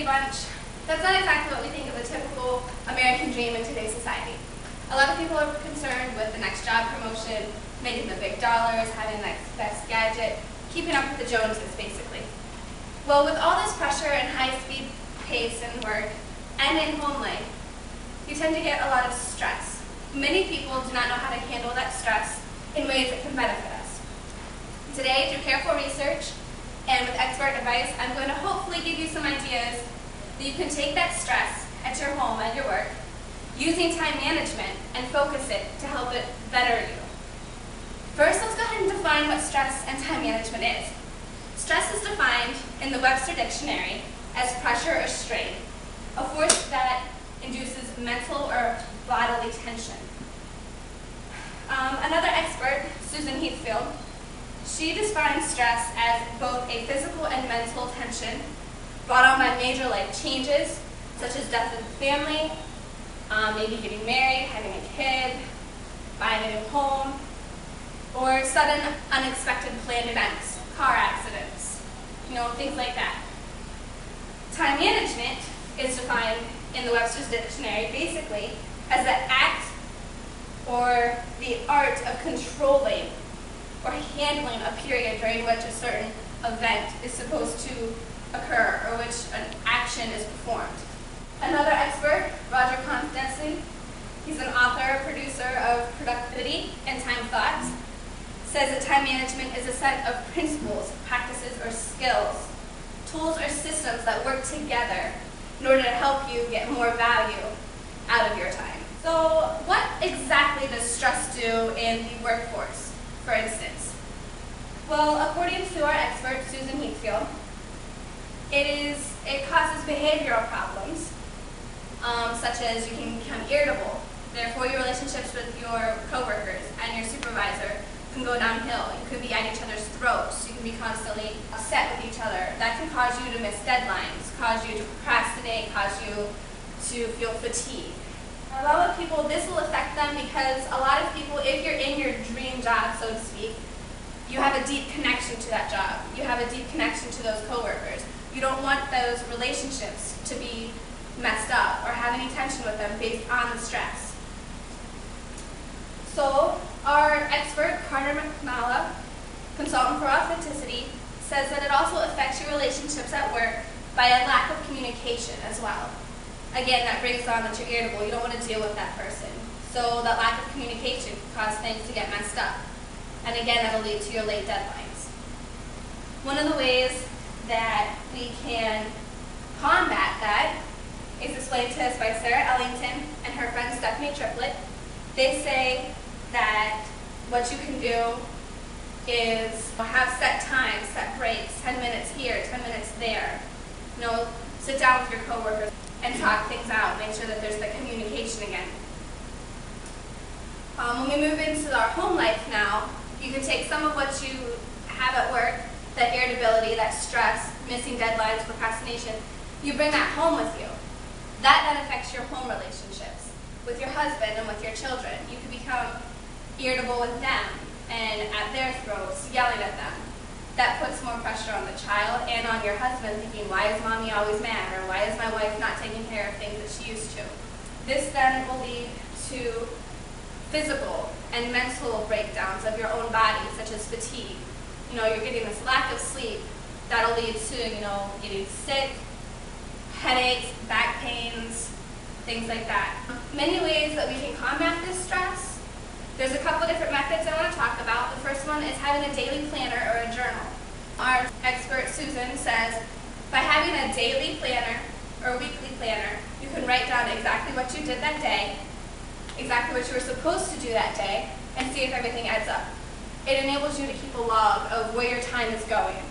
bunch. That's not exactly what we think of a typical American dream in today's society. A lot of people are concerned with the next job promotion, making the big dollars, having the next best gadget, keeping up with the Joneses, basically. Well, with all this pressure and high-speed pace in work and in home life, you tend to get a lot of stress. Many people do not know how to handle that stress in ways that can benefit us. Today, through careful research and with expert advice, I'm going to hopefully give you some ideas that you can take that stress at your home, at your work, using time management and focus it to help it better you. First, let's go ahead and define what stress and time management is. Stress is defined in the Webster Dictionary as pressure or strain, a force that induces mental or bodily tension. Another expert, Susan Heathfield, she defines stress as both a physical and mental tension brought on by major life changes, such as death of the family, maybe getting married, having a kid, buying a new home, or sudden unexpected planned events, car accidents, things like that. Time management is defined in the Webster's Dictionary basically as the act or the art of controlling or handling a period during which a certain event is supposed to occur or which an action is performed. Another expert, Roger Constancy, he's an author, producer of Productivity and Time Thoughts, says that time management is a set of principles, practices, or skills, tools or systems that work together in order to help you get more value out of your time. So what exactly does stress do in the workforce, for instance? Well, according to our expert, Susan Heathfield, it causes behavioral problems, such as you can become irritable. Therefore, your relationships with your coworkers and your supervisor can go downhill. You could be at each other's throats. You can be constantly upset with each other. That can cause you to miss deadlines, cause you to procrastinate, cause you to feel fatigue. A lot of people, this will affect them because a lot of people, if you're in your dream job, so to speak, you have a deep connection to that job. You have a deep connection to those coworkers. You don't want those relationships to be messed up or have any tension with them based on the stress. So our expert, Carter McNulty, consultant for authenticity, says that it also affects your relationships at work by a lack of communication as well. Again, that brings on that you're irritable. You don't want to deal with that person. So that lack of communication can cause things to get messed up. And again, that'll lead to your late deadlines. One of the ways that we can combat that is explained to us by Sarah Ellington and her friend Stephanie Triplett. They say that what you can do is have set times, set breaks, 10 minutes here, 10 minutes there. Sit down with your coworkers and talk things out. Make sure that there's the communication again. When we move into our home life now, you can take some of what you have at work, that irritability, that stress, missing deadlines, procrastination, you bring that home with you. That then affects your home relationships with your husband and with your children. You can become irritable with them and at their throats, yelling at them. That puts more pressure on the child and on your husband, thinking, why is mommy always mad? Or why is my wife not taking care of things that she used to? This then will lead to physical and mental breakdowns of your own body, such as fatigue. You're getting this lack of sleep. That'll lead to, getting sick, headaches, back pains, things like that. Many ways that we can combat this stress. There's a couple different methods I want to talk about. The first one is having a daily planner or a journal. Our expert, Susan, says by having a daily planner or a weekly planner, you can write down exactly what you did that day, exactly what you were supposed to do that day, and see if everything adds up. It enables you to keep a log of where your time is going.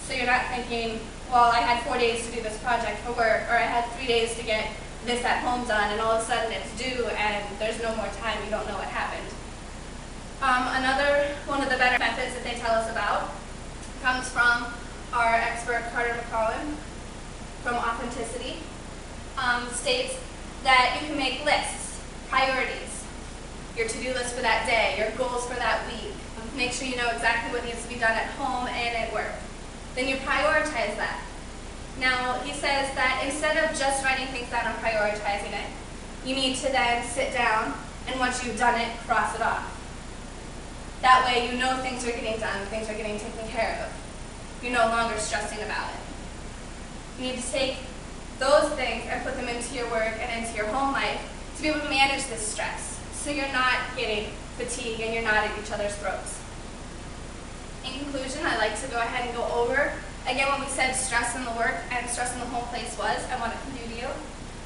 So you're not thinking, well, I had 4 days to do this project for work, or I had 3 days to get this at home done, and all of a sudden it's due and there's no more time, you don't know what happened. Another one of the better methods that they tell us about comes from our expert Carter McNulty from Authenticity, states that you can make lists, priorities, your to-do list for that day, your goals for that week. Make sure you know exactly what needs to be done at home and at work. Then you prioritize that. Now, he says that instead of just writing things down and prioritizing it, you need to then sit down and once you've done it, cross it off. That way you know things are getting done, things are getting taken care of. You're no longer stressing about it. You need to take those things and put them into your work and into your home life to be able to manage this stress, so you're not getting fatigued and you're not at each other's throats. In conclusion, I'd like to go ahead and go over again what we said stress in the work and stress in the home place was and what it can do to you.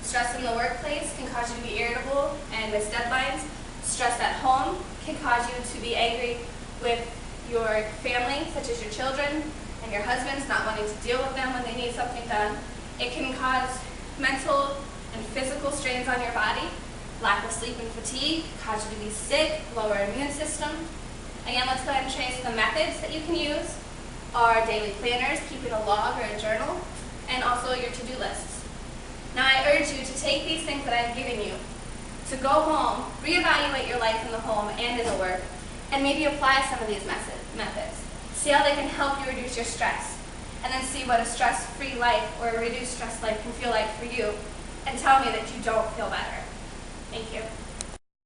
Stress in the workplace can cause you to be irritable and miss deadlines. Stress at home can cause you to be angry with your family, such as your children and your husbands, not wanting to deal with them when they need something done. It can cause mental and physical strains on your body. Lack of sleep and fatigue cause you to be sick, lower immune system. Again, let's go ahead and trace the methods that you can use. Our daily planners, keeping a log or a journal, and also your to-do lists. Now I urge you to take these things that I've given you, to go home, reevaluate your life in the home and in the work, and maybe apply some of these methods. See how they can help you reduce your stress, and then see what a stress-free life or a reduced stress life can feel like for you, and tell me that you don't feel better. Thank you.